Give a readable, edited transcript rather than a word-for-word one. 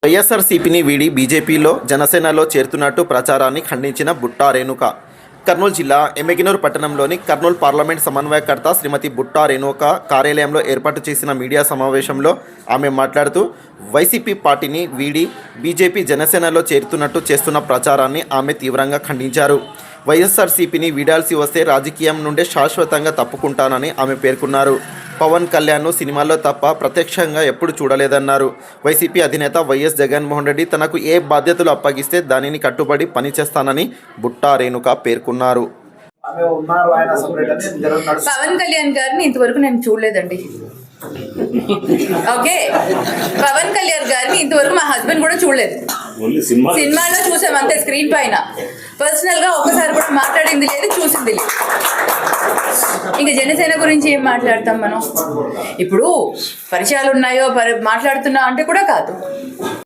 వైఎస్ఆర్సీపీని వీడి బీజేపీలో జనసేనలో చేరుతున్నట్టు ప్రచారాన్ని ఖండించిన బుట్టా రేణుక. కర్నూలు జిల్లా ఎమ్మిగనూరు పట్టణంలోని కర్నూలు పార్లమెంట్ సమన్వయకర్త శ్రీమతి బుట్టా రేణుక కార్యాలయంలో ఏర్పాటు చేసిన మీడియా సమావేశంలో ఆమె మాట్లాడుతూ వైసీపీ పార్టీని వీడి బీజేపీ జనసేనలో చేరుతున్నట్టు చేస్తున్న ప్రచారాన్ని ఆమె తీవ్రంగా ఖండించారు. వైఎస్ఆర్సీపీని వీడాల్సి వస్తే రాజకీయం నుండే శాశ్వతంగా తప్పుకుంటానని ఆమె పేర్కొన్నారు. పవన్ కళ్యాణ్ను సినిమాల్లో తప్ప ప్రత్యక్షంగా ఎప్పుడు చూడలేదన్నారు. వైసీపీ అధినేత వైఎస్ జగన్మోహన్ రెడ్డి తనకు ఏ బాధ్యతలు అప్పగిస్తే దానిని కట్టుబడి పనిచేస్తానని బుట్టా రేణుక పేర్కొన్నారు. పవన్ కళ్యాణ్ గారిని ఇంతవరకు నేను చూడలేదండి. ఓకే, పవన్ కళ్యాణ్ గారిని ఇంతవరకు మా హస్బెండ్ కూడా చూడలేదు. సినిమాలో చూసాం అంతే, స్క్రీన్ పైన. పర్సనల్ గా ఒక్కసారి కూడా మాట్లాడింది లేదు, చూసింది లేదు. ఇంకా జనసేన గురించి ఏం మాట్లాడతాం మనం? ఇప్పుడు పరిచయాలు ఉన్నాయో మాట్లాడుతున్నా అంటే కూడా కాదు.